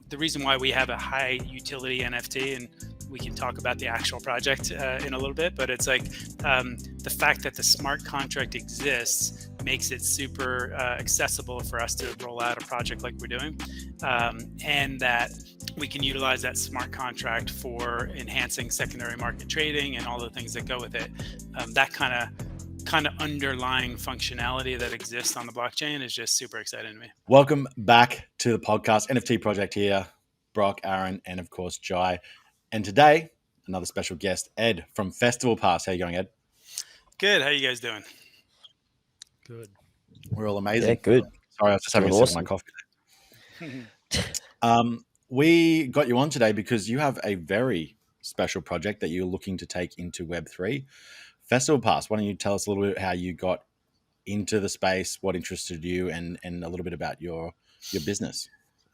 the reason why we have a high utility NFT, and we can talk about the actual project in a little bit, but it's like the fact that the smart contract exists makes it super accessible for us to roll out a project like we're doing, and that we can utilize that smart contract for enhancing secondary market trading and all the things that go with it. That kind of underlying functionality that exists on the blockchain is just super exciting to me. Welcome back to the podcast. NFT Project here, Brock, Aaron, and of course Jai. And today, another special guest, Ed from Festival Pass. How you going, Ed? Good. How you guys doing? Good. We're all amazing. Yeah, good. Sorry, I was just having a sip of my coffee. We got you on today because you have a very special project that you're looking to take into Web3. Festival Pass. Why don't you tell us a little bit how you got into the space, what interested you, and a little bit about your business?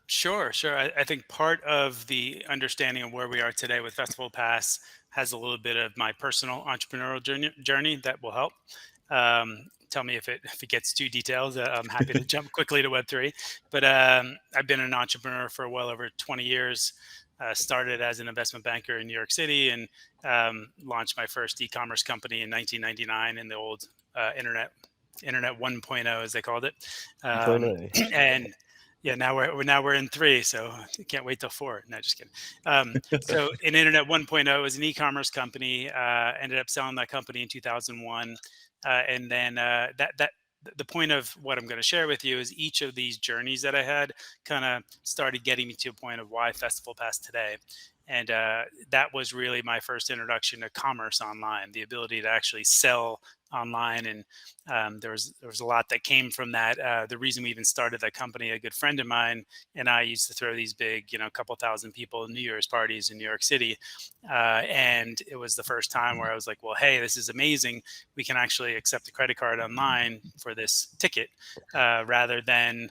Sure. I think part of the understanding of where we are today with Festival Pass has a little bit of my personal entrepreneurial journey that will help. Tell me if it gets too detailed. I'm happy to jump quickly to Web3. But I've been an entrepreneur for well over 20 years. Started as an investment banker in New York City and launched my first e-commerce company in 1999 in the old internet 1.0, as they called it. And yeah, now we're in 3, so I can't wait till 4. No, just kidding. So in Internet 1.0 was an e-commerce company. Ended up selling that company in 2001, and then the point of what I'm going to share with you is each of these journeys that I had kind of started getting me to a point of why Festival Pass today. And that was really my first introduction to commerce online, the ability to actually sell online. And there was a lot that came from that. The reason we even started that company, a good friend of mine and I used to throw these big, couple thousand people New Year's parties in New York City. And it was the first time where I was like, well, hey, this is amazing. We can actually accept a credit card online for this ticket rather than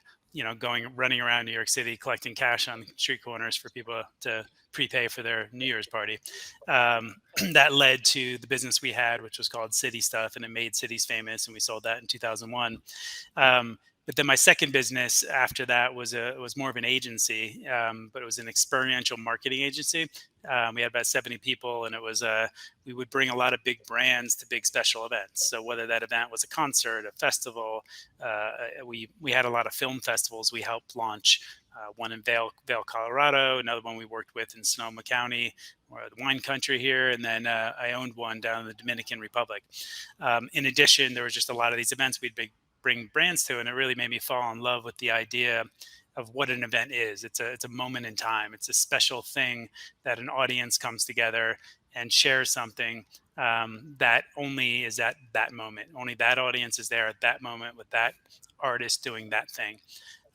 running around New York City collecting cash on street corners for people to prepay for their New Year's party. That led to the business we had, which was called City Stuff, and it made cities famous, and we sold that in 2001. But then my second business after that was more of an agency, but it was an experiential marketing agency. We had about 70 people, and it was we would bring a lot of big brands to big special events. So whether that event was a concert, a festival, we had a lot of film festivals we helped launch. One in Vail, Colorado, another one we worked with in Sonoma County, or the wine country here, and then I owned one down in the Dominican Republic. In addition, there was just a lot of these events we'd bring brands to, and it really made me fall in love with the idea of what an event is. It's a moment in time. It's a special thing that an audience comes together and shares something that only is at that moment. Only that audience is there at that moment with that artist doing that thing.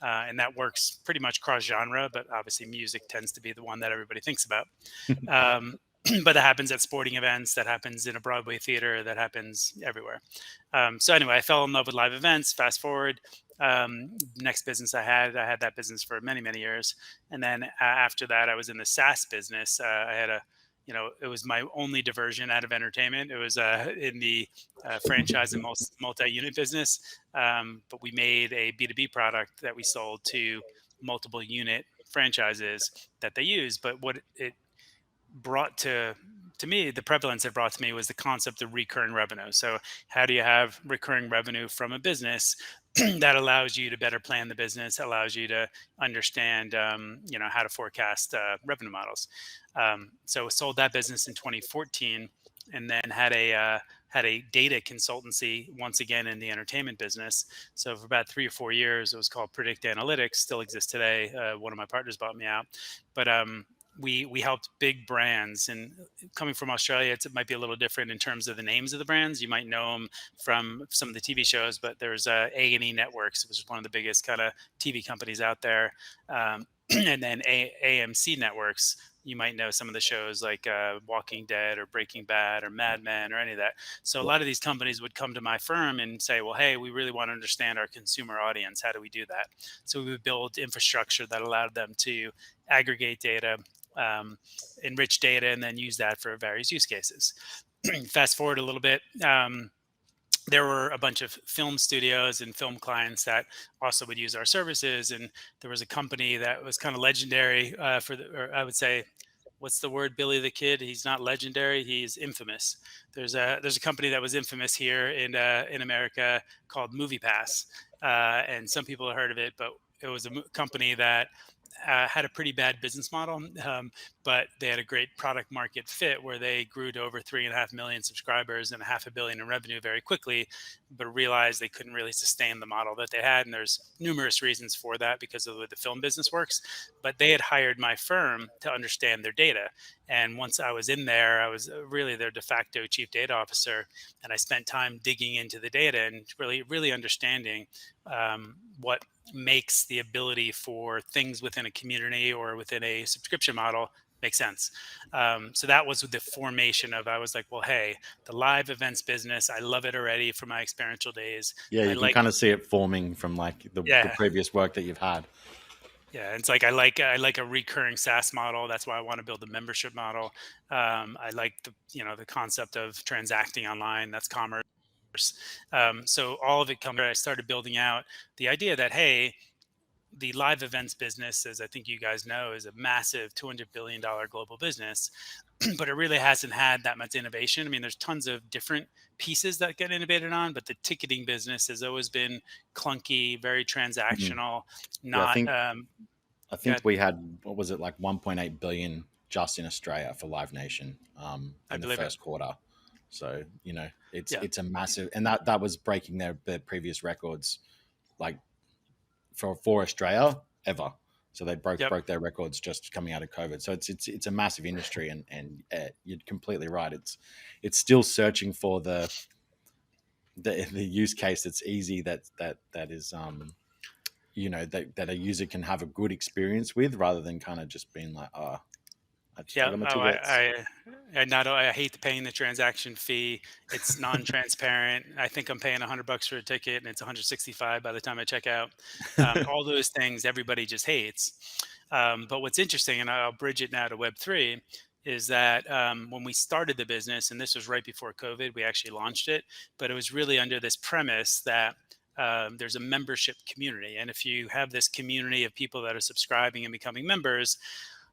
And that works pretty much cross genre, but obviously music tends to be the one that everybody thinks about. But that happens at sporting events, that happens in a Broadway theater, that happens everywhere. So anyway, I fell in love with live events. Fast forward, next business I had that business for many, many years. And then after that, I was in the SaaS business. I had it was my only diversion out of entertainment. It was in the franchise and multi-unit business. But we made a B2B product that we sold to multiple unit franchises that they use. But what it brought to me, the prevalence it brought to me was the concept of recurring revenue. So how do you have recurring revenue from a business that allows you to better plan the business, allows you to understand, how to forecast revenue models. So we sold that business in 2014, and then had a data consultancy once again in the entertainment business. So for about 3 or 4 years, it was called Predict Analytics. Still exists today. One of my partners bought me out, but we helped big brands, and coming from Australia, it might be a little different in terms of the names of the brands. You might know them from some of the TV shows, but there's A&E Networks, which is one of the biggest kind of TV companies out there. And then AMC Networks, you might know some of the shows like Walking Dead or Breaking Bad or Mad Men or any of that. So a lot of these companies would come to my firm and say, well, hey, we really want to understand our consumer audience. How do we do that? So we would build infrastructure that allowed them to aggregate data, enrich data, and then use that for various use cases. Fast forward a little bit. there were a bunch of film studios and film clients that also would use our services. And there was a company that was kind of legendary or I would say, what's the word, Billy the Kid? He's not legendary, he's infamous. There's a company that was infamous here in America called MoviePass, and some people have heard of it, but it was a company that had a pretty bad business model, but they had a great product market fit where they grew to over 3.5 million subscribers and a half a billion in revenue very quickly, but realized they couldn't really sustain the model that they had. And there's numerous reasons for that because of the way the film business works. But they had hired my firm to understand their data. And once I was in there, I was really their de facto chief data officer. And I spent time digging into the data and really, really understanding what makes the ability for things within a community or within a subscription model make sense. So that was the formation of, I was like, well, hey, the live events business, I love it already from my experiential days. Yeah, I you can like, kind of see it forming from like the yeah, previous work that you've had. yeah. It's like I like a recurring SaaS model. That's why I want to build a membership model. I like the concept of transacting online. That's commerce. So all of it comes. I started building out the idea that, hey, the live events business, as I think you guys know, is a massive $200 billion global business, but it really hasn't had that much innovation. I mean, there's tons of different pieces that get innovated on, but the ticketing business has always been clunky, very Mhm. transactional, Yeah, not I yeah, think we had, what was it, like 1.8 billion just in Australia for Live Nation I in the believe it. first quarter. So Yeah, it's a massive, and that was breaking their previous records, like for Australia ever. So they yep, broke their records just coming out of COVID. So it's a massive industry, and you're completely right. It's still searching for the use case that's easy, that is that a user can have a good experience with, rather than kind of just being like, oh, I yeah. got my Oh, tickets. I hate paying the transaction fee. It's non-transparent. I think I'm paying $100 for a ticket, and it's 165 by the time I check out. All those things everybody just hates. But what's interesting, and I'll bridge it now to Web3, is that when we started the business, and this was right before COVID, we actually launched it, but it was really under this premise that there's a membership community. And if you have this community of people that are subscribing and becoming members,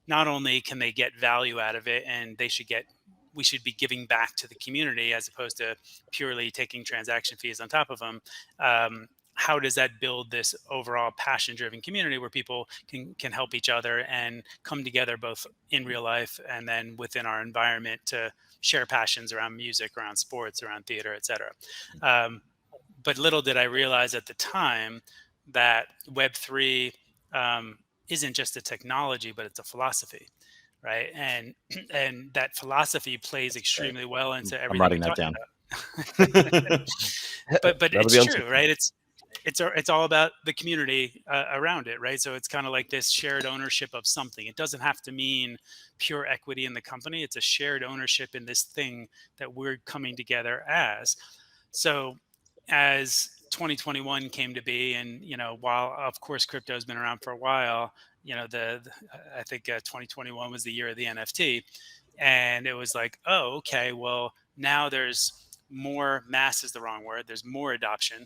not only can they get value out of it, and we should be giving back to the community as opposed to purely taking transaction fees on top of them. How does that build this overall passion driven community where people can help each other and come together both in real life and then within our environment to share passions around music, around sports, around theater, etc. um, but little did I realize at the time that Web3 um, isn't just a technology, but it's a philosophy, right? And and that philosophy plays That's great. extremely well into I'm everything we writing that talked down. about. But That'll it's be on true, TikTok. right? It's all about the community around it, right? So it's kind of like this shared ownership of something. It doesn't have to mean pure equity in the company. It's a shared ownership in this thing that we're coming together as. So as 2021 came to be, and while of course crypto has been around for a while, I think 2021 was the year of the NFT, and it was like, oh, okay, well now there's more mass is the wrong word. There's more adoption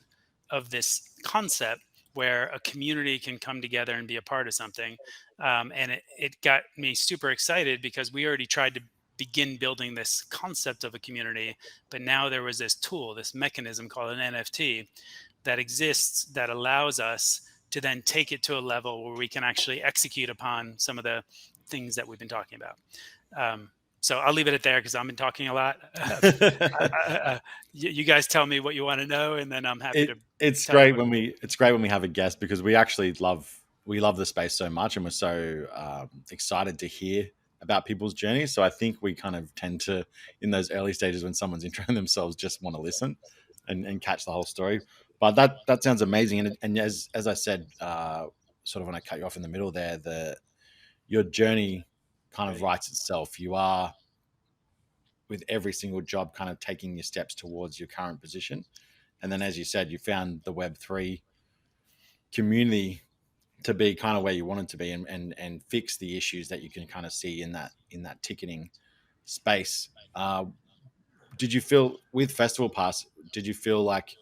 of this concept where a community can come together and be a part of something, and it got me super excited because we already tried to begin building this concept of a community, but now there was this tool, this mechanism called an NFT that exists that allows us to then take it to a level where we can actually execute upon some of the things that we've been talking about. So I'll leave it at there because I've been talking a lot. You guys tell me what you want to know, and then I'm happy to It's tell you great what. when we have a guest, because we love the space so much, and we're so excited to hear about people's journeys. So I think we kind of tend to, in those early stages when someone's introing themselves, just want to listen and catch the whole story. But that sounds amazing, and as I said, sort of when I cut you off in the middle there, your journey kind of Right. writes itself. You are, with every single job, kind of taking your steps towards your current position. And then, as you said, you found the Web3 community to be kind of where you wanted to be, and fix the issues that you can kind of see in that ticketing space. did you feel with Festival Pass? Did you feel like,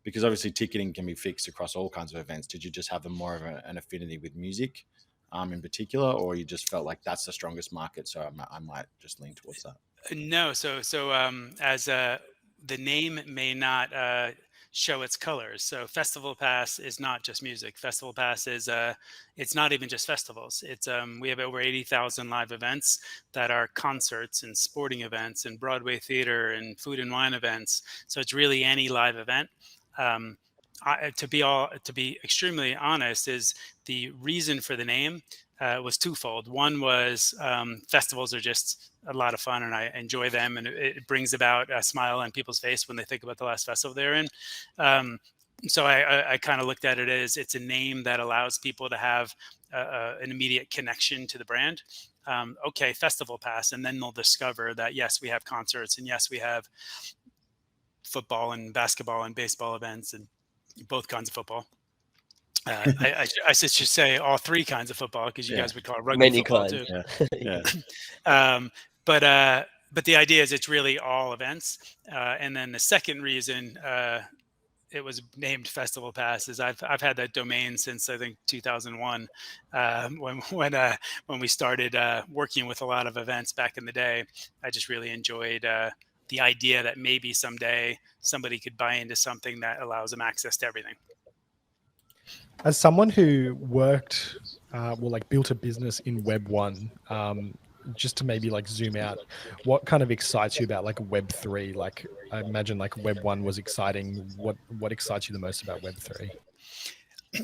because obviously ticketing can be fixed across all kinds of events, did you just have more of an affinity with music, in particular, or you just felt like that's the strongest market, so I might just lean towards that? No, as the name may not show its colors. So Festival Pass is not just music. Festival Pass is it's not even just festivals. It's we have over 80,000 live events that are concerts and sporting events and Broadway theater and food and wine events. So it's really any live event. Um, to be extremely honest, is the reason for the name was twofold. One was festivals are just a lot of fun, and I enjoy them, and it brings about a smile on people's face when they think about the last festival they're in. Um, so I kind of looked at it as it's a name that allows people to have an immediate connection to the brand. Okay, Festival Pass, and then they'll discover that yes, we have concerts, and yes, we have football and basketball and baseball events, and both kinds of football. I should say all three kinds of football, because you Yeah. guys would call it rugby Many football kinds. too. Yeah. But the idea is it's really all events. And then the second reason it was named Festival Pass is I've had that domain since I think 2001, when we started working with a lot of events back in the day. I just really enjoyed the idea that maybe someday somebody could buy into something that allows them access to everything. As someone who worked, built a business in Web1, just to maybe like zoom out, what kind of excites you about like Web3? Like I imagine like Web1 was exciting. What excites you the most about Web3?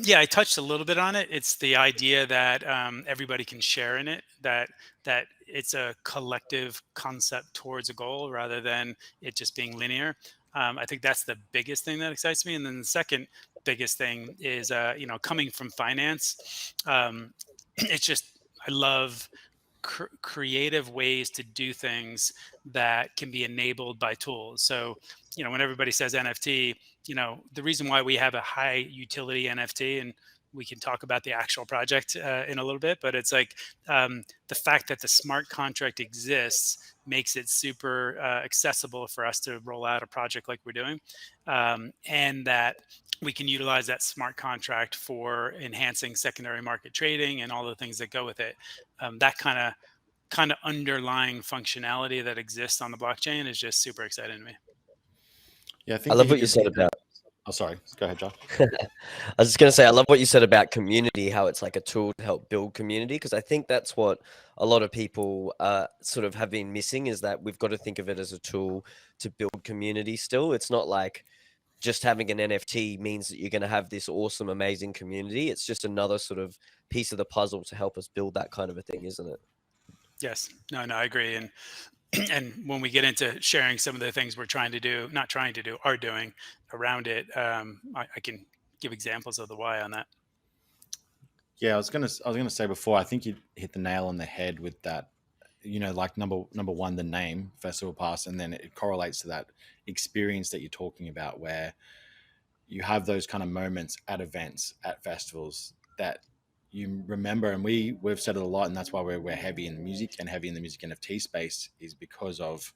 Yeah, I touched a little bit on it. It's the idea that everybody can share in it, that it's a collective concept towards a goal rather than it just being linear. I think that's the biggest thing that excites me. And then the second biggest thing is, coming from finance, it's just, I love creative ways to do things that can be enabled by tools. So, when everybody says NFT, the reason why we have a high utility NFT, and we can talk about the actual project in a little bit, but it's like the fact that the smart contract exists makes it super accessible for us to roll out a project like we're doing, and that we can utilize that smart contract for enhancing secondary market trading and all the things that go with it. That kind of underlying functionality that exists on the blockchain is just super exciting to me. Yeah, I I think love what you said about. Oh, sorry. Go ahead, John. I was just going to say, I love what you said about community, how it's like a tool to help build community, because I think that's what a lot of people sort of have been missing, is that we've got to think of it as a tool to build community still. It's not like just having an NFT means that you're going to have this awesome, amazing community. It's just another sort of piece of the puzzle to help us build that kind of a thing, isn't it? Yes. No, I agree. And when we get into sharing some of the things we're are doing around it, I can give examples of the why on that. Yeah, I was gonna say before, I think you hit the nail on the head with that. Like number one, the name Festival Pass, and then it correlates to that experience that you're talking about, where you have those kind of moments at events, at festivals, that you remember. And we've said it a lot, and that's why we're heavy in music and heavy in the music NFT space, is because of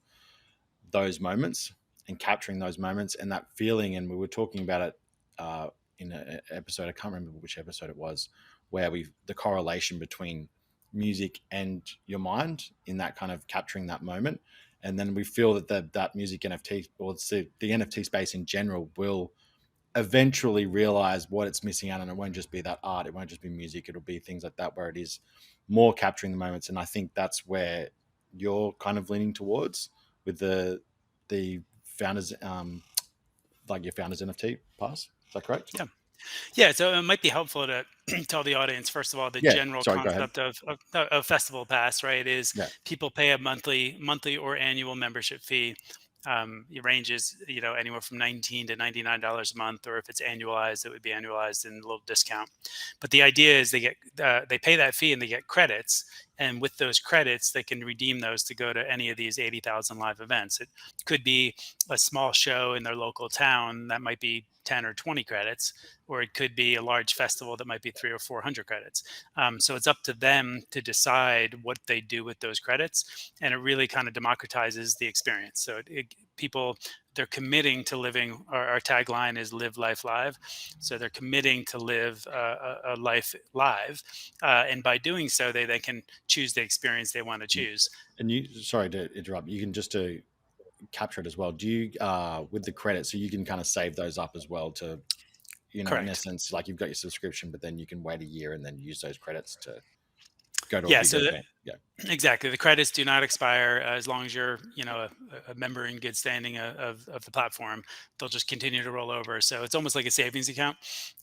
those moments and capturing those moments and that feeling. And we were talking about it in an episode, I can't remember which episode it was, where the correlation between music and your mind in that kind of capturing that moment. And then we feel that that music NFT, or the NFT space in general, will eventually realize what it's missing out on. It won't just be that art, it won't just be music, it'll be things like that, where it is more capturing the moments. And I think that's where you're kind of leaning towards with the founders, like your founders NFT pass. Is that correct? Yeah, so it might be helpful to tell the audience, first of all, the general Sorry, go ahead. concept of Festival Pass, right? Is Yeah. people pay a monthly or annual membership fee. It ranges, anywhere from $19 to $99 a month, or if it's annualized, it would be annualized and a little discount. But the idea is they pay that fee and they get credits, And with those credits, they can redeem those to go to any of these 80,000 live events. It could be a small show in their local town that might be 10 or 20 credits, or it could be a large festival that might be 300 or 400 credits. So it's up to them to decide what they do with those credits, and it really kind of democratizes the experience. So people, they're committing to living. Our tagline is "Live Life Live," so they're committing to live a life live, and by doing so, they can choose the experience they want to choose. And you, sorry to interrupt, you can just to capture it as well. Do you, with the credits, so you can kind of save those up as well to, in Correct. essence, like you've got your subscription, but then you can wait a year and then use those credits to go to a Yeah. bigger event. Yeah. Exactly. The credits do not expire as long as you're, a member in good standing of the platform. They'll just continue to roll over. So it's almost like a savings account,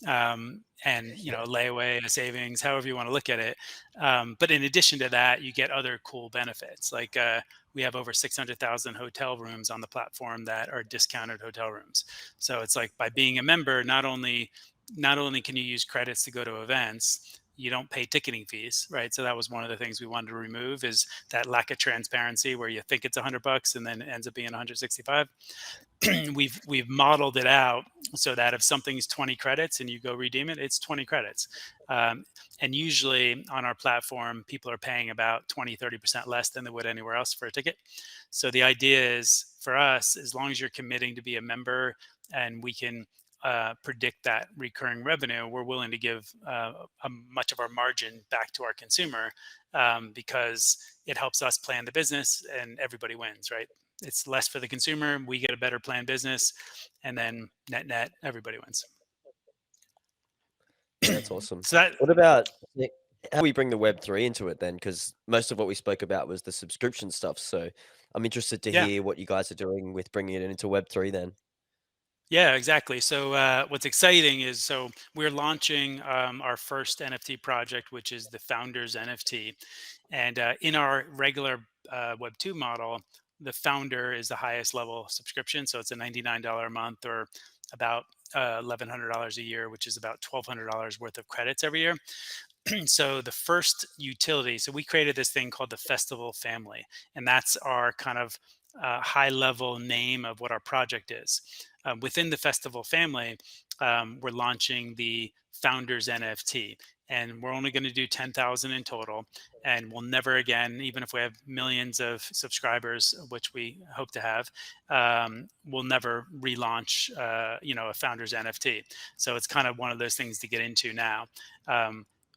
and a layaway, a savings, however you want to look at it. But in addition to that, you get other cool benefits. Like we have over 600,000 hotel rooms on the platform that are discounted hotel rooms. So it's like by being a member, not only can you use credits to go to events, you don't pay ticketing fees, right? So that was one of the things we wanted to remove, is that lack of transparency where you think it's $100 and then it ends up being 165. We've modeled it out so that if something's 20 credits and you go redeem it, it's 20 credits. And usually on our platform, people are paying about 20-30% less than they would anywhere else for a ticket. So the idea is, for us, as long as you're committing to be a member and we can predict that recurring revenue, we're willing to give much of our margin back to our consumer, because it helps us plan the business and everybody wins, right? It's less for the consumer, we get a better planned business, and then net everybody wins. Yeah, that's awesome. So that, What about how do we bring the Web3 into it then? Because most of what we spoke about was the subscription stuff. So I'm interested to yeah. hear what you guys are doing with bringing it into Web3 then. Yeah, exactly. So what's exciting is, so we're launching our first NFT project, which is the Founders NFT. And in our regular Web 2 model, the founder is the highest level subscription. So it's a $99 a month, or about $1,100 a year, which is about $1,200 worth of credits every year. So the first utility, so we created this thing called the Festival Family, and that's our kind of high level name of what our project is. Within the Festival Family, we're launching the Founders NFT, and we're only going to do 10,000 in total, and we'll never again, even if we have millions of subscribers, which we hope to have, we'll never relaunch a Founders NFT. So it's kind of one of those things to get into now.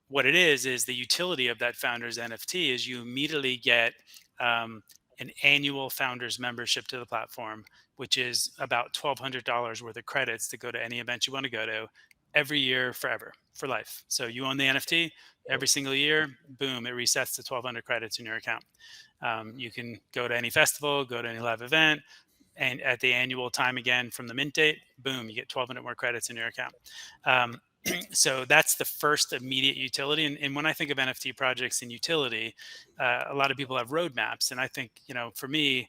What it is the utility of that Founders NFT is you immediately get an annual Founders membership to the platform, which is about $1,200 worth of credits to go to any event you want to go to every year, forever, for life. So you own the NFT every single year, boom, it resets to 1,200 credits in your account. You can go to any festival, go to any live event, and at the annual time again from the mint date, boom, you get 1,200 more credits in your account. So that's the first immediate utility. And when I think of NFT projects and utility, a lot of people have roadmaps. And I think, for me,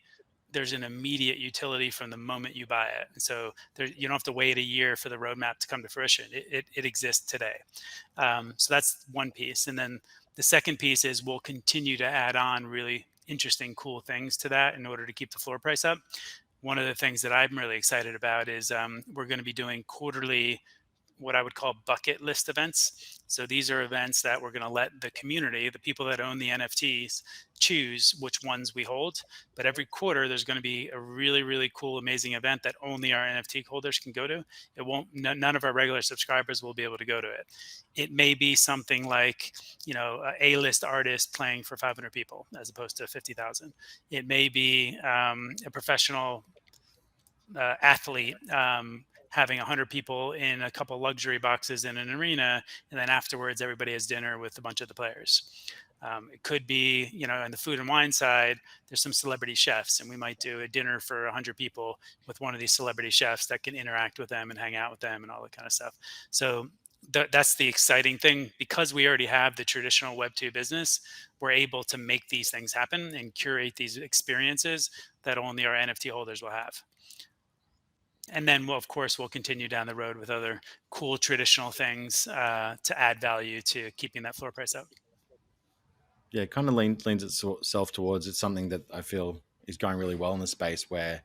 there's an immediate utility from the moment you buy it. And so you don't have to wait a year for the roadmap to come to fruition. It exists today. So that's one piece. And then the second piece is we'll continue to add on really interesting, cool things to that in order to keep the floor price up. One of the things that I'm really excited about is we're going to be doing quarterly, what I would call bucket list events. So these are events that we're going to let the community, the people that own the NFTs, choose which ones we hold. But every quarter, there's going to be a really, really cool, amazing event that only our NFT holders can go to. It won't, none of our regular subscribers will be able to go to it. It may be something like, a A-list artist playing for 500 people as opposed to 50,000. It may be a professional athlete having 100 people in a couple luxury boxes in an arena, and then afterwards everybody has dinner with a bunch of the players. It could be, on the food and wine side, there's some celebrity chefs, and we might do a dinner for 100 people with one of these celebrity chefs that can interact with them and hang out with them and all that kind of stuff. So that's the exciting thing. Because we already have the traditional Web2 business, we're able to make these things happen and curate these experiences that only our NFT holders will have. And then of course, we'll continue down the road with other cool traditional things to add value to keeping that floor price up. Yeah, it kind of leans itself towards it's something that I feel is going really well in the space where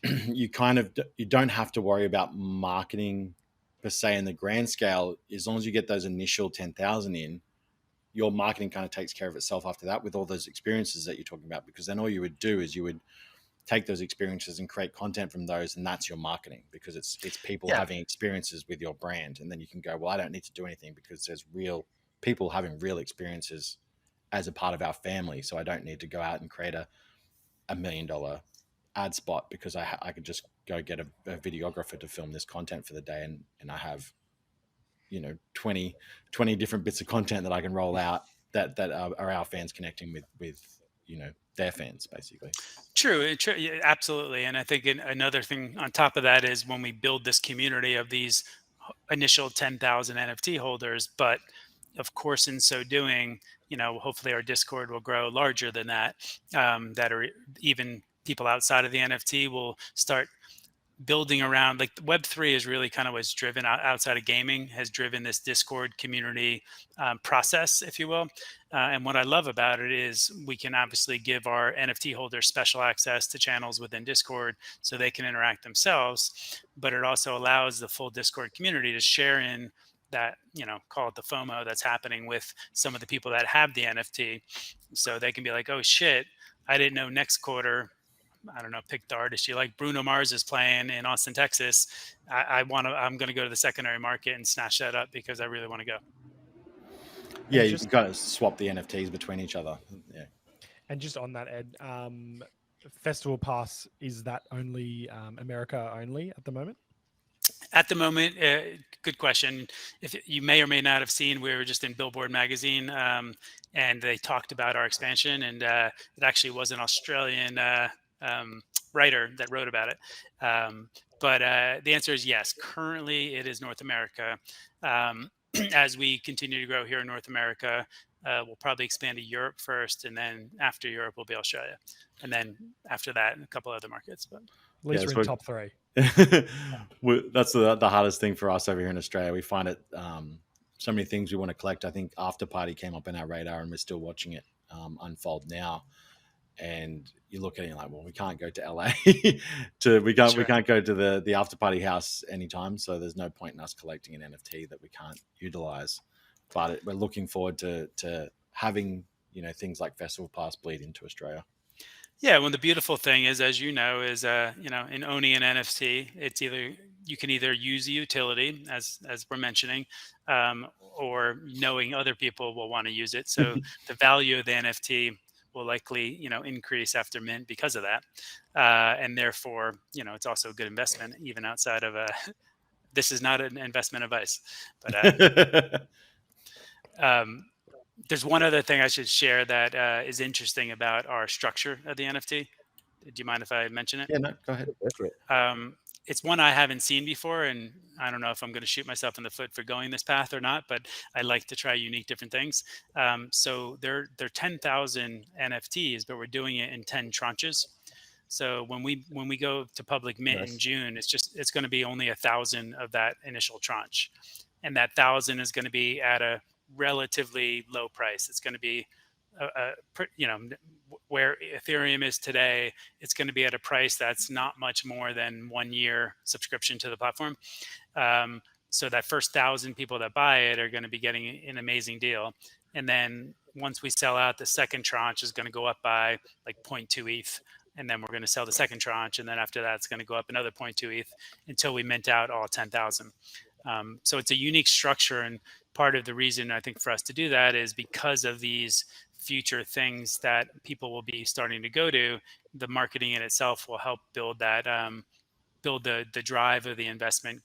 you don't have to worry about marketing per se in the grand scale. As long as you get those initial 10,000 in, your marketing kind of takes care of itself after that with all those experiences that you're talking about, because then all you would do is you would take those experiences and create content from those, and that's your marketing, because it's people Yeah. having experiences with your brand. And then you can go, well, I don't need to do anything because there's real people having real experiences as a part of our family, so I don't need to go out and create a $1 million ad spot, because I could just go get a videographer to film this content for the day, and I have 20 different bits of content that I can roll out that are our fans connecting with their fans, basically. True, yeah, absolutely. And I think another thing on top of that is when we build this community of these initial 10,000 NFT holders, but of course, in so doing, hopefully our Discord will grow larger than that. That are even people outside of the NFT will start building around, like Web3 is really kind of what's driven outside of gaming, has driven this Discord community process, if you will. And what I love about it is we can obviously give our NFT holders special access to channels within Discord so they can interact themselves, but it also allows the full Discord community to share in that, call it the FOMO that's happening with some of the people that have the NFT. So they can be like, oh shit, I didn't know next quarter, I don't know, pick the artist you like, Bruno Mars is playing in Austin, Texas. I'm going to go to the secondary market and snatch that up because I really want to go. Yeah, And you just can kind of swap the NFTs between each other. Yeah. and just on that, Ed, Festival Pass, is that only America only at the moment? At the moment, good question. If you may or may not have seen, we were just in Billboard magazine, and they talked about our expansion, and it actually was an Australian writer that wrote about it. But the answer is yes. Currently, it is North America. As we continue to grow here in North America, we'll probably expand to Europe first, and then after Europe will be Australia, and then after that, a couple other markets. But At least Yeah, we're in top 3. That's the hardest thing for us over here in Australia. We find it so many things we want to collect. I think After Party came up in our radar, and we're still watching it unfold now. And you look at it and you're like, well, we can't go to LA we Sure. can't go to the After Party house anytime. So there's no point in us collecting an NFT that we can't utilize. But we're looking forward to having things like Festival Pass bleed into Australia. Yeah, well, the beautiful thing is, as you know, is in owning an NFT, it's either you can either use the utility as we're mentioning, or knowing other people will want to use it. So the value of the NFT will likely increase after mint because of that, and therefore it's also a good investment even outside of this is not an investment advice, but there's one other thing I should share that is interesting about our structure of the NFT. Do you mind if I mention it? Yeah, no, go ahead. Go for it. It's one I haven't seen before, and I don't know if I'm going to shoot myself in the foot for going this path or not, but I like to try unique different things. So they're 10,000 NFTs, but we're doing it in 10 tranches. So when we go to public mint Nice. in June, it's going to be only 1,000 of that initial tranche, and that 1,000 is going to be at a relatively low price. It's going to be where Ethereum is today, it's going to be at a price that's not much more than 1 year subscription to the platform. So that first 1,000 people that buy it are going to be getting an amazing deal. And then once we sell out, the second tranche is going to go up by like 0.2 ETH. And then we're going to sell the second tranche. And then after that, it's going to go up another 0.2 ETH until we mint out all 10,000. So it's a unique structure. And part of the reason I think for us to do that is because of these future things that people will be starting to go to. The marketing in itself will help build that, build the drive of the investment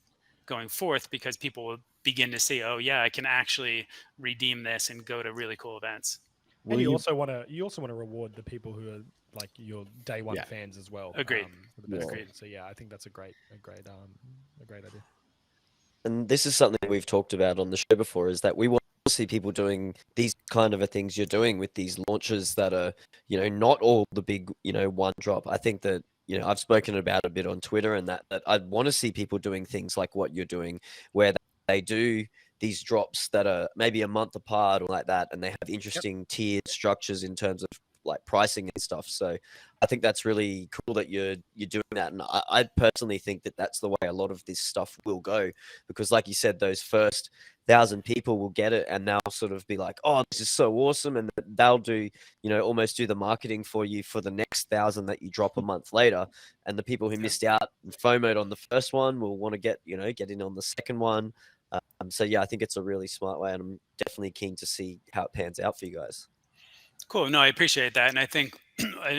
going forth, because people will begin to see, oh yeah, I can actually redeem this and go to really cool events. And you also want to reward the people who are like your day one fans as well. Agreed. For the best Agreed. reason. So yeah, I think that's a great idea. And this is something we've talked about on the show before, is that we want to see people doing these kind of things you're doing with these launches that are, not all the big, one drop. I think that, I've spoken about a bit on Twitter, and that I'd want to see people doing things like what you're doing, where they do these drops that are maybe a month apart or like that, and they have interesting tiered structures in terms of like pricing and stuff. So I think that's really cool that you're doing that, and I personally think that that's the way a lot of this stuff will go, because like you said, those first 1,000 people will get it and they'll sort of be like, oh, this is so awesome, and they'll do, you know, almost do the marketing for you for the next 1,000 that you drop a month later. And the people who missed out and FOMO'd on the first one will want to get in on the second one. So yeah, I think it's a really smart way, and I'm definitely keen to see how it pans out for you guys. Cool. No, I appreciate that. And I think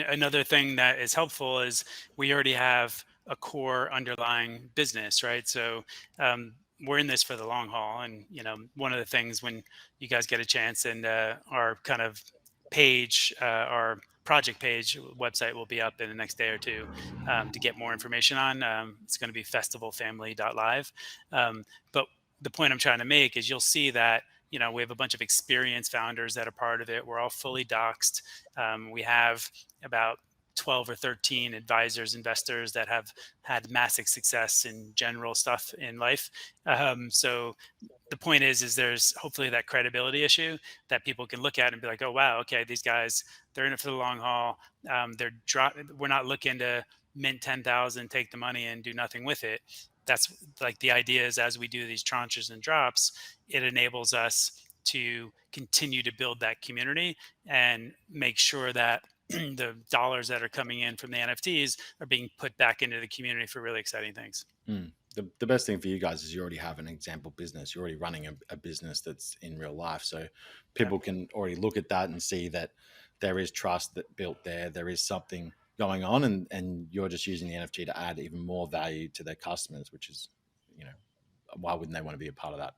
another thing that is helpful is we already have a core underlying business, right? So we're in this for the long haul. And, you know, one of the things when you guys get a chance, and our kind of page, our project page website will be up in the next day or two to get more information on. It's going to be festivalfamily.live. But the point I'm trying to make is you'll see that, you know, we have a bunch of experienced founders that are part of it. We're all fully doxed. We have about 12 or 13 advisors, investors that have had massive success in general stuff in life. So the point is there's hopefully that credibility issue that people can look at and be like, oh, wow, okay, these guys, they're in it for the long haul. We're not looking to mint 10,000, take the money and do nothing with it. That's like the idea is, as we do these tranches and drops, it enables us to continue to build that community and make sure that the dollars that are coming in from the NFTs are being put back into the community for really exciting things. The best thing for you guys is you already have an example business. You're already running a business that's in real life. So people can already look at that and see that there is trust that built there. There is something going on, and you're just using the NFT to add even more value to their customers, which is, you know, why wouldn't they want to be a part of that?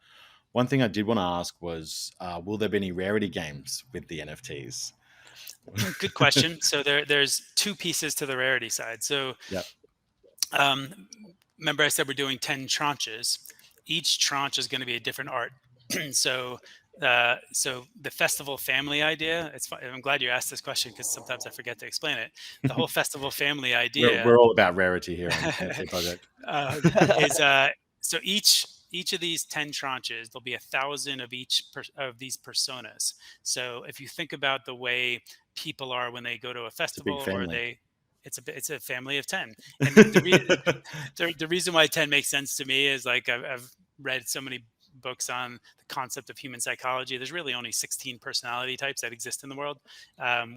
One thing I did want to ask was, will there be any rarity games with the NFTs? Good question. So there's two pieces to the rarity side. So remember I said we're doing 10 tranches. Each tranche is going to be a different art. So the festival family idea, it's fun. I'm glad you asked this question because sometimes I forget to explain it. The whole festival family idea we're all about rarity here on the NFT project. Is so each of these 10 tranches, there'll be 1,000 of each of these personas. So if you think about the way people are when they go to a festival, it's a family of 10. And the reason why 10 makes sense to me is, like, I've read so many books on the concept of human psychology. There's really only 16 personality types that exist in the world.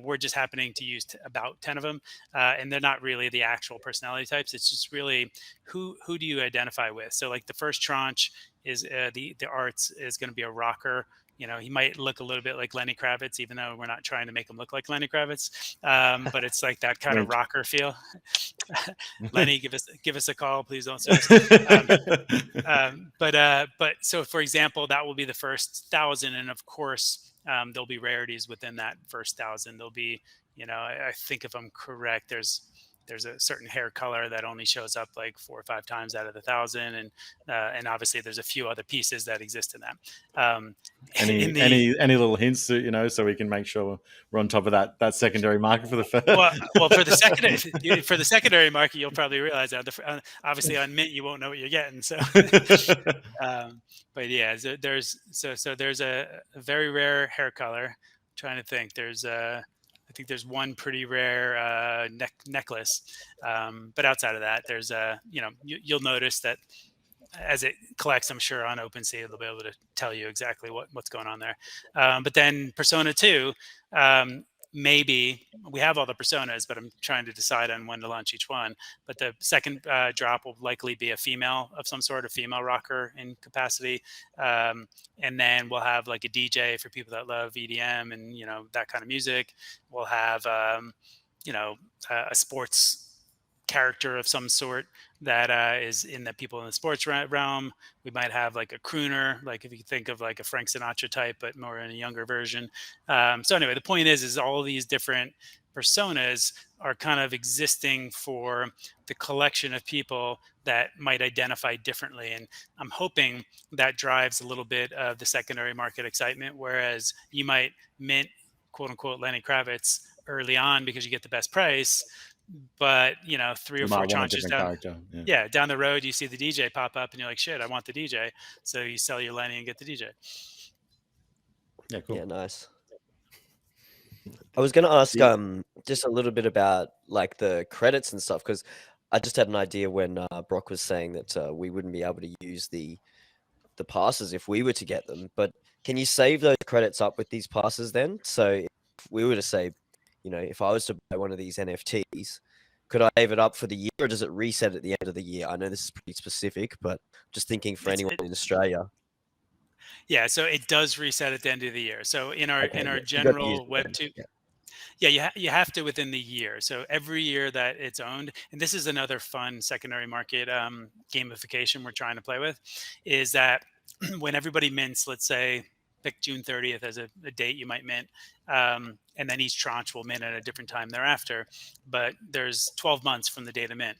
We're just happening to use about 10 of them, and they're not really the actual personality types. It's just really who do you identify with. So like the first tranche is the arts is going to be a rocker. You know, he might look a little bit like Lenny Kravitz, even though we're not trying to make him look like Lenny Kravitz. But it's like that kind of rocker feel. Lenny, give us a call, please don't sue us. But so, for example, that will be the first 1,000, and of course, there'll be rarities within that first 1,000. There'll be, you know, I think if I'm correct, there's a certain hair color that only shows up like 4 or 5 times out of the 1,000, and obviously there's a few other pieces that exist in that. Any little hints, you know, so we can make sure we're on top of that secondary market for the first. Well, for the secondary market, you'll probably realize that obviously on Mint you won't know what you're getting. So, but yeah, there's a very rare hair color. I'm trying to think. I think there's one pretty rare necklace, but outside of that, there's you'll notice that as it collects, I'm sure on OpenSea they'll be able to tell you exactly what's going on there. But then Persona 2, maybe we have all the personas, but I'm trying to decide on when to launch each one. But the second drop will likely be a female of some sort, a female rocker in capacity, and then we'll have like a DJ for people that love EDM and, you know, that kind of music. We'll have a sports character of some sort that is in the people in the sports realm. We might have like a crooner, like if you think of like a Frank Sinatra type, but more in a younger version. So anyway, the point is all these different personas are kind of existing for the collection of people that might identify differently. And I'm hoping that drives a little bit of the secondary market excitement, whereas you might mint, quote unquote, Lenny Kravitz early on because you get the best price. but 3 You or might 4 want a tranches different down, character. Yeah. yeah, down the road, you see the DJ pop up, and you're like, shit, I want the DJ. So you sell your Lenny and get the DJ. Yeah, cool. Yeah, nice. I was going to ask The- just a little bit about like the credits and stuff, because I just had an idea when Brock was saying that we wouldn't be able to use the passes if we were to get them. But can you save those credits up with these passes then? So if we were to say, if I was to buy one of these NFTs, could I save it up for the year, or does it reset at the end of the year? I know this is pretty specific, but just thinking for anyone in Australia. Yeah, so it does reset at the end of the year. So in our Okay, yeah, you got to use general it then. Web2, Yeah. yeah, you have to within the year. So every year that it's owned, and this is another fun secondary market gamification we're trying to play with, is that when everybody mints, let's say pick June 30th as a date you might mint, and then each tranche will mint at a different time thereafter. But there's 12 months from the date of mint.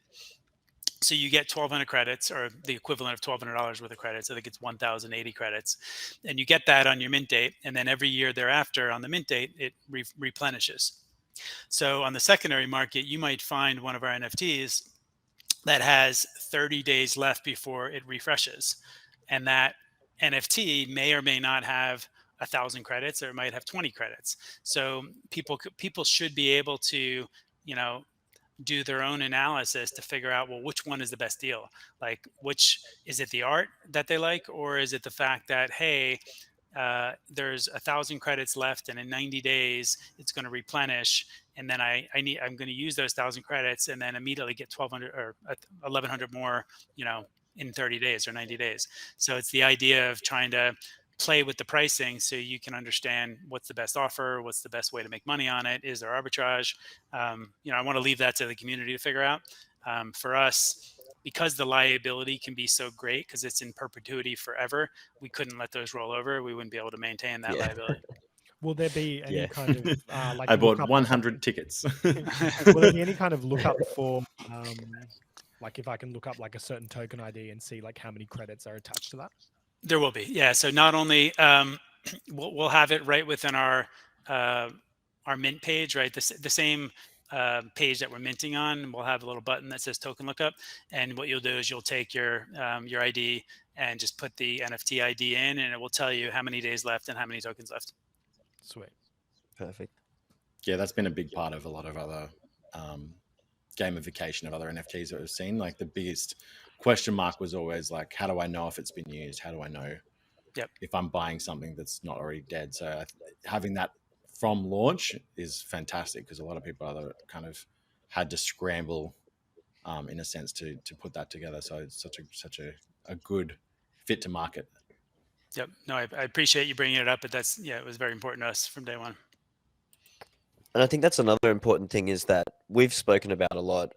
So you get 1,200 credits, or the equivalent of $1,200 worth of credits. I think it's 1,080 credits, and you get that on your mint date. And then every year thereafter, on the mint date, it replenishes. So on the secondary market, you might find one of our NFTs that has 30 days left before it refreshes, and that NFT may or may not have 1,000 credits, or it might have 20 credits. So people should be able to, you know, do their own analysis to figure out, well, which one is the best deal? Like, which is it, the art that they like, or is it the fact that, hey, there's 1,000 credits left, and in 90 days it's going to replenish, and then I'm going to use those 1,000 credits and then immediately get 1,200 or 1,100 more, in 30 days or 90 days. So it's the idea of trying to play with the pricing so you can understand what's the best offer, what's the best way to make money on it, is there arbitrage. I want to leave that to the community to figure out. For us, because the liability can be so great because it's in perpetuity forever, we couldn't let those roll over. We wouldn't be able to maintain that Yeah. liability. Will there be any Yeah. kind of like I bought lookup? 100 tickets. Will there be any kind of lookup for like if I can look up like a certain token ID and see like how many credits are attached to that? There will be, yeah. So not only we'll have it right within our mint page, right? The same page that we're minting on. We'll have a little button that says token lookup, and what you'll do is you'll take your ID and just put the NFT ID in, and it will tell you how many days left and how many tokens left. Sweet. Perfect. Yeah, that's been a big part of a lot of other gamification of other NFTs that we've seen. Like the biggest question mark was always like, how do I know if it's been used? How do I know if I'm buying something that's not already dead? So having that from launch is fantastic, because a lot of people other kind of had to scramble in a sense to put that together. So it's such a good fit to market. Yep. No, I appreciate you bringing it up, but it was very important to us from day one. And I think that's another important thing, is that we've spoken about a lot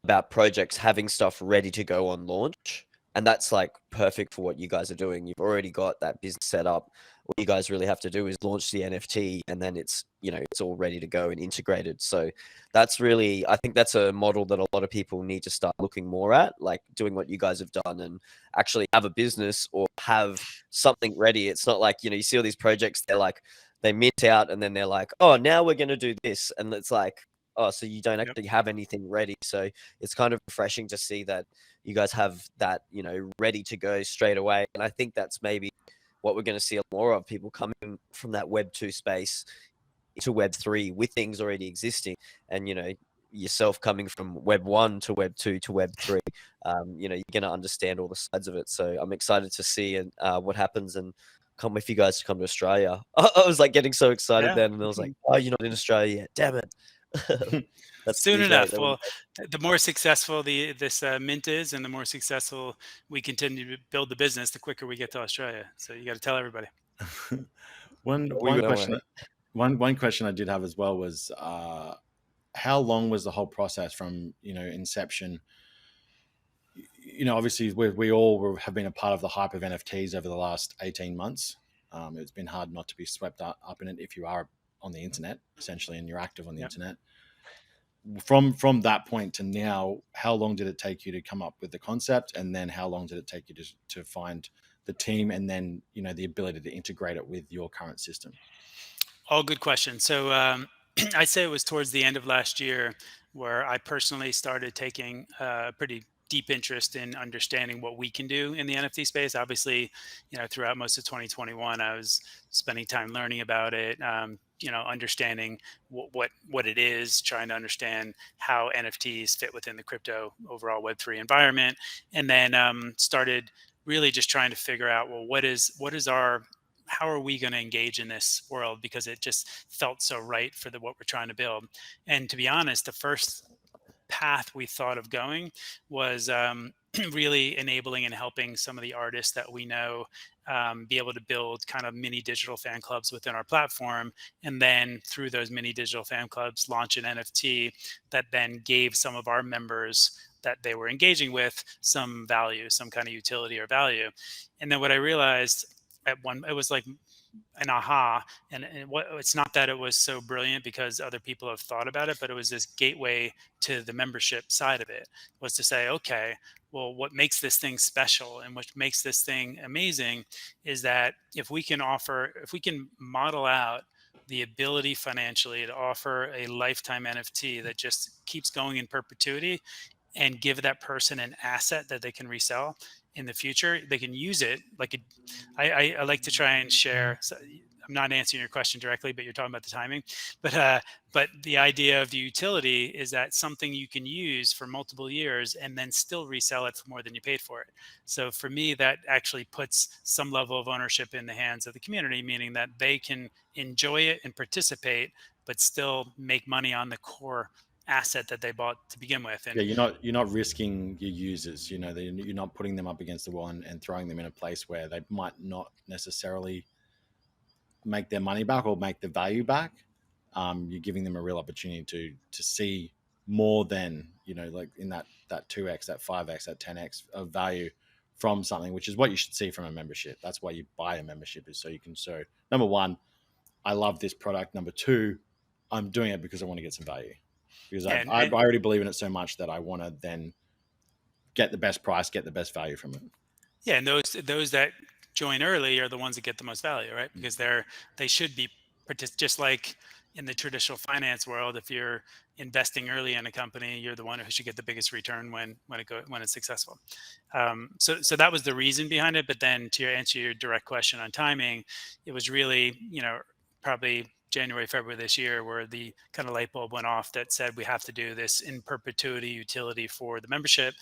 about projects having stuff ready to go on launch. And that's like perfect for what you guys are doing. You've already got that business set up. What you guys really have to do is launch the NFT, and then it's all ready to go and integrated. So that's really, I think that's a model that a lot of people need to start looking more at, like doing what you guys have done and actually have a business or have something ready. It's not like, you see all these projects, they're like, they mint out and then they're like, oh, now we're going to do this. And it's like, oh, so you don't actually have anything ready. So it's kind of refreshing to see that you guys have that, ready to go straight away. And I think that's maybe what we're going to see a lot more of, people coming from that Web 2 space into Web 3 with things already existing. And, yourself coming from Web 1 to Web 2 to Web 3, you're going to understand all the sides of it. So I'm excited to see what happens, and come with you guys to come to Australia. I was like getting so excited then, and I was like, oh, you're not in Australia yet. Damn it. That's soon pretty enough. great. Well, the more successful this mint is, and the more successful we continue to build the business, the quicker we get to Australia. So you got to tell everybody. One question I did have as well was how long was the whole process from inception? Obviously we all have been a part of the hype of NFTs over the last 18 months. It's been hard not to be swept up in it if you are on the internet, essentially, and you're active on the internet. From that point to now, how long did it take you to come up with the concept, and then how long did it take you to find the team, and then the ability to integrate it with your current system? All good questions. So I'd say it was towards the end of last year where I personally started taking a pretty deep interest in understanding what we can do in the NFT space. Obviously, throughout most of 2021, I was spending time learning about it. Understanding what it is, trying to understand how NFTs fit within the crypto overall Web3 environment, and then started really just trying to figure out, well, what is our how are we going to engage in this world, because it just felt so right for what we're trying to build. And to be honest, the first path we thought of going was really enabling and helping some of the artists that we know be able to build kind of mini digital fan clubs within our platform, and then through those mini digital fan clubs launch an NFT that then gave some of our members that they were engaging with some value, some kind of utility or value. And then what I realized it was like an aha, and it's not that it was so brilliant because other people have thought about it, but it was this gateway to the membership side of it, was to say, okay, well, what makes this thing special and what makes this thing amazing is that if we can model out the ability financially to offer a lifetime NFT that just keeps going in perpetuity, and give that person an asset that they can resell in the future, they can use it I like to try and share. So I'm not answering your question directly, but you're talking about the timing. But the idea of the utility is that something you can use for multiple years and then still resell it for more than you paid for it. So for me, that actually puts some level of ownership in the hands of the community, meaning that they can enjoy it and participate, but still make money on the core asset that they bought to begin with. And Yeah, you're not risking your users. You're not putting them up against the wall and throwing them in a place where they might not necessarily make their money back or make the value back. You're giving them a real opportunity to see more than, like in that 2x, that 5x, that 10x of value from something, which is what you should see from a membership. That's why you buy a membership, is so you can show, number one, I love this product. Number two, I'm doing it because I want to get some value, because and, I and already believe in it so much that I want to then get the best price, get the best value from it. yeah, and those that join early are the ones that get the most value, right? Because they should be just like in the traditional finance world. If you're investing early in a company, you're the one who should get the biggest return when it's successful. So that was the reason behind it. But then to answer your direct question on timing, it was really probably January, February this year, where the kind of light bulb went off that said we have to do this in perpetuity utility for the membership.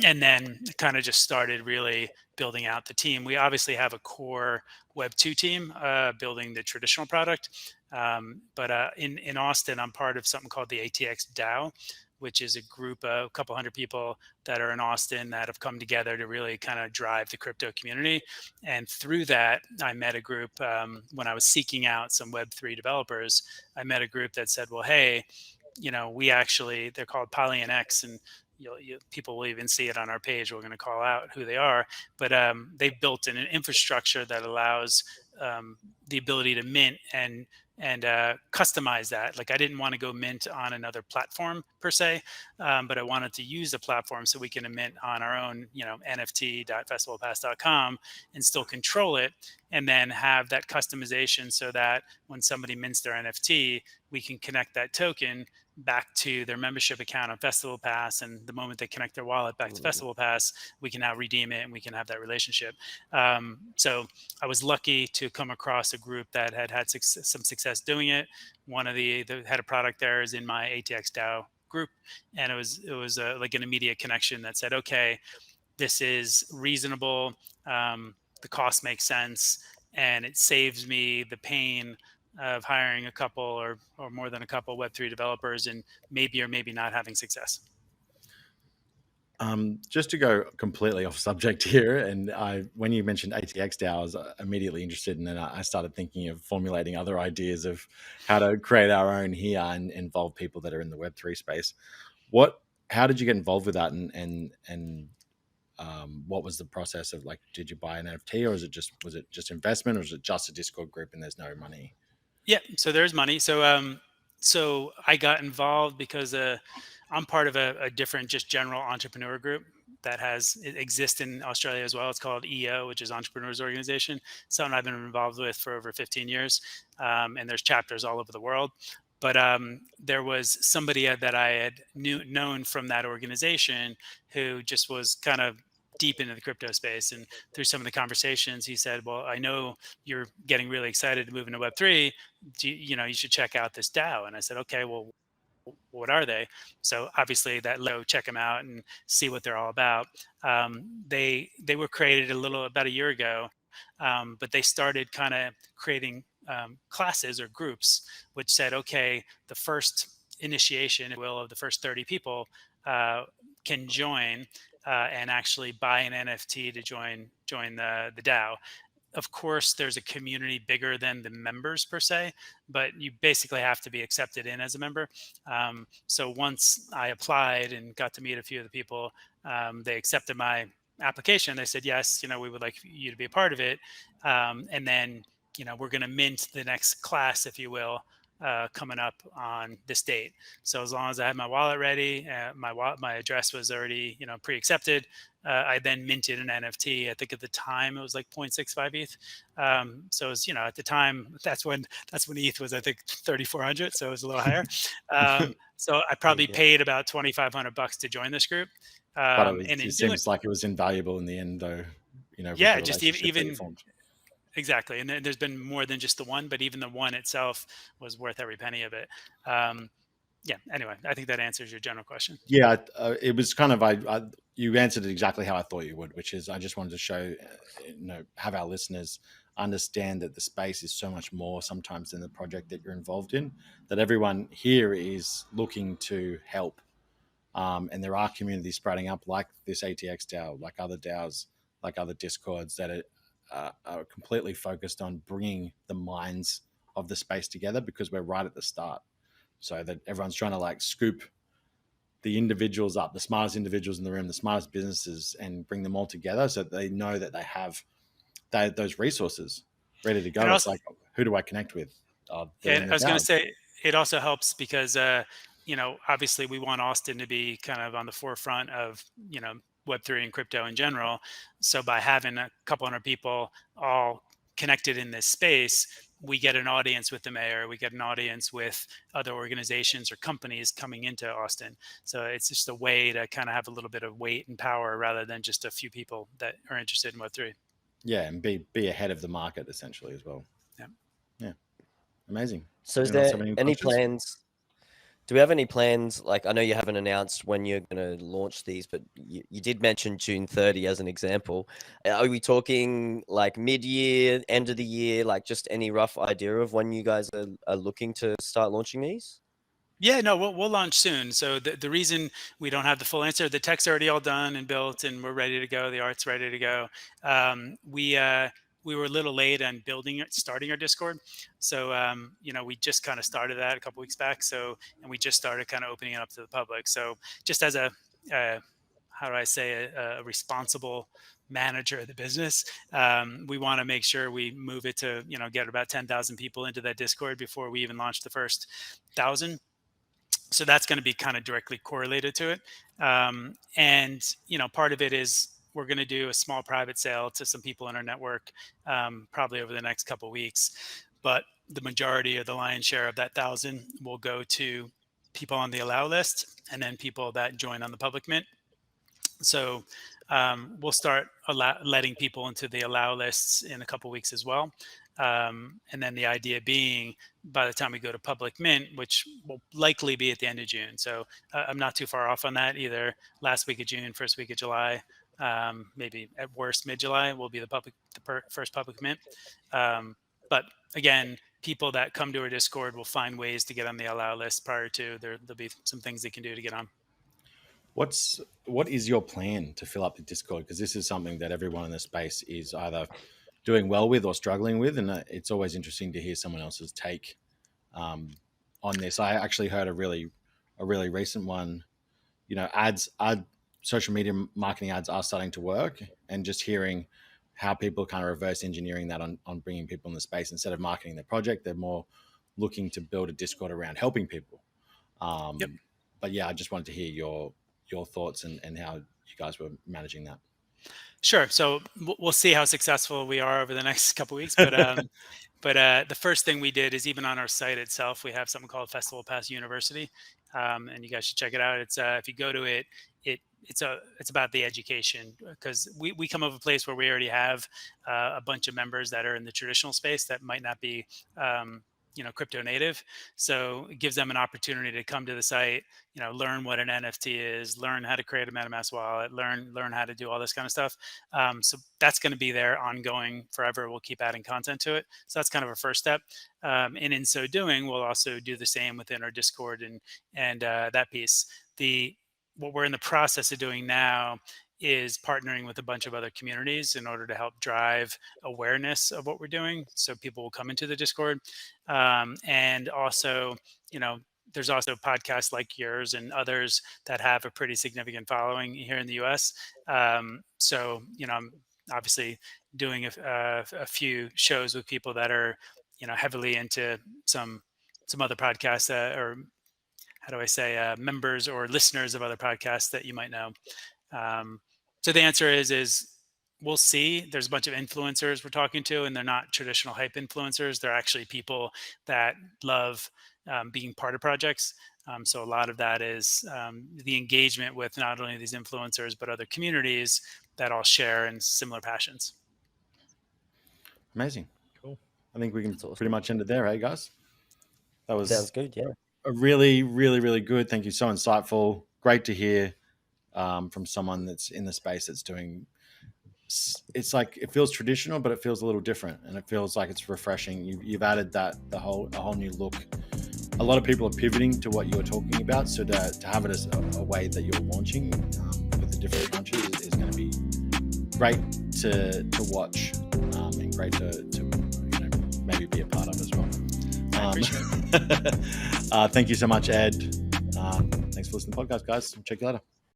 And then kind of just started really building out the team. We obviously have a core Web2 team building the traditional product. But in Austin, I'm part of something called the ATX DAO, which is a group of a couple hundred people that are in Austin that have come together to really kind of drive the crypto community. And through that, I met a group when I was seeking out some Web3 developers. I met a group that said, well, hey, they're called Poly and X, and people will even see it on our page. We're going to call out who they are, but they've built an infrastructure that allows the ability to mint and customize that. Like, I didn't want to go mint on another platform per se, but I wanted to use the platform so we can mint on our own, nft.festivalpass.com, and still control it, and then have that customization so that when somebody mints their NFT, we can connect that token back to their membership account on Festival Pass, and the moment they connect their wallet back to Festival Pass, we can now redeem it and we can have that relationship. So I was lucky to come across a group that had some success doing it. One of the head of product there is in my ATX DAO group, and it was like an immediate connection that said, okay, this is reasonable, the cost makes sense, and it saves me the pain of hiring a couple or more than a couple Web3 developers and maybe or maybe not having success. Just to go completely off subject here, and when you mentioned ATX DAO, I was immediately interested, and then I started thinking of formulating other ideas of how to create our own here and involve people that are in the Web3 space. How did you get involved with that, and what was the process of, like, did you buy an NFT, or was it just investment, or was it just a Discord group and there's no money? Yeah, so there's money. So I got involved because I'm part of a different, just general entrepreneur group that exists in Australia as well. It's called EO, which is Entrepreneurs Organization. Something I've been involved with for over 15 years, and there's chapters all over the world. But there was somebody that I had known from that organization who just was kind of deep into the crypto space. And through some of the conversations, he said, "Well, I know you're getting really excited to move into Web3. You should check out this DAO." And I said, "Okay, well, what are they?" So obviously that check them out and see what they're all about. They were created about a year ago, but they started kind of creating classes or groups, which said, okay, the first initiation, if you will, of the first 30 people can join and actually buy an NFT to join the DAO. Of course, there's a community bigger than the members per se, but you basically have to be accepted in as a member. So once I applied and got to meet a few of the people, they accepted my application. They said, yes, we would like you to be a part of it. And then, we're going to mint the next class, if you will, coming up on this date. So as long as I had my wallet ready, my address was already, pre-accepted. I then minted an NFT. I think at the time it was like 0.65 ETH. So it was, at the time, that's when ETH was, I think, 3,400. So it was a little higher. So I probably paid about $2,500 to join this group. But it seems like it was invaluable in the end, though. Yeah, just even exactly. And there's been more than just the one, but even the one itself was worth every penny of it. Anyway, I think that answers your general question. Yeah, it was kind of you answered it exactly how I thought you would, which is I just wanted to show, have our listeners understand that the space is so much more sometimes than the project that you're involved in, that everyone here is looking to help. And there are communities spreading up like this ATX DAO, like other DAOs, like other Discords that are completely focused on bringing the minds of the space together, because we're right at the start. So that everyone's trying to scoop the individuals up, the smartest individuals in the room, the smartest businesses, and bring them all together so that they know that they have those resources ready to go. And It's also, like, who do I connect with? I was going to say, it also helps because, obviously we want Austin to be kind of on the forefront of, Web3 and crypto in general. So by having a couple hundred people all connected in this space, we get an audience with the mayor, we get an audience with other organizations or companies coming into Austin. So it's just a way to kind of have a little bit of weight and power rather than just a few people that are interested in Web3. Yeah, and be ahead of the market essentially as well. Yeah. Amazing. So is there any plans? Do we have any plans? Like, I know you haven't announced when you're going to launch these, but you did mention June 30 as an example. Are we talking like mid-year, end of the year, like just any rough idea of when you guys are looking to start launching these? Yeah, no, we'll launch soon. So the reason we don't have the full answer, the tech's already all done and built, and we're ready to go. The art's ready to go. We were a little late on starting our Discord. So, we just kind of started that a couple weeks back. So, and we just started kind of opening it up to the public. So just as how do I say, a responsible manager of the business, we want to make sure we move it to, get about 10,000 people into that Discord before we even launch the first 1,000. So that's going to be kind of directly correlated to it. And, part of it is we're going to do a small private sale to some people in our network, probably over the next couple of weeks. But the majority of the lion's share of that 1,000 will go to people on the allow list and then people that join on the public mint. So we'll start letting people into the allow lists in a couple of weeks as well. And then the idea being by the time we go to public mint, which will likely be at the end of June. So I'm not too far off on that, either last week of June, first week of July, maybe at worst mid-July will be the first public mint. But again, people that come to our Discord will find ways to get on the allow list prior to. There'll be some things they can do to get on. What is your plan to fill up the Discord? Because this is something that everyone in the space is either doing well with or struggling with, and it's always interesting to hear someone else's take on this. I actually heard a really recent one. Social media marketing ads are starting to work, and just hearing how people kind of reverse engineering that on bringing people in the space. Instead of marketing their project, they're more looking to build a Discord around helping people. Yep. But yeah, I just wanted to hear your thoughts and how you guys were managing that. Sure. So we'll see how successful we are over the next couple of weeks. But But the first thing we did is, even on our site itself, we have something called Festival Pass University, and you guys should check it out. It's if you go to it, it's about the education, because we come of a place where we already have a bunch of members that are in the traditional space that might not be crypto native. So it gives them an opportunity to come to the site, learn what an NFT is, learn how to create a MetaMask wallet, learn how to do all this kind of stuff. So that's going to be there ongoing forever. We'll keep adding content to it. So that's kind of a first step. And in so doing, we'll also do the same within our Discord and that piece. What we're in the process of doing now is partnering with a bunch of other communities in order to help drive awareness of what we're doing, so people will come into the Discord. And also, there's also podcasts like yours and others that have a pretty significant following here in the US. So I'm obviously doing a few shows with people that are heavily into some other podcasts, or how do I say, members or listeners of other podcasts that you might know. So the answer is we'll see. There's a bunch of influencers we're talking to, and they're not traditional hype influencers. They're actually people that love being part of projects. So a lot of that is the engagement with not only these influencers, but other communities that all share in similar passions. Amazing. Cool. I think we can That's awesome. pretty much end it there, hey guys? That was Sounds good. Yeah. a really, really, really good. Thank you. So insightful. Great to hear from someone that's in the space that's doing. It's like it feels traditional, but it feels a little different, and it feels like it's refreshing. You've added a whole new look. A lot of people are pivoting to what you were talking about, so to have it as a way that you're launching with the different countries is going to be great to watch, and great to maybe be a part of as well. I appreciate it. Thank you so much, Ed. Thanks for listening to the podcast, guys. Check you later.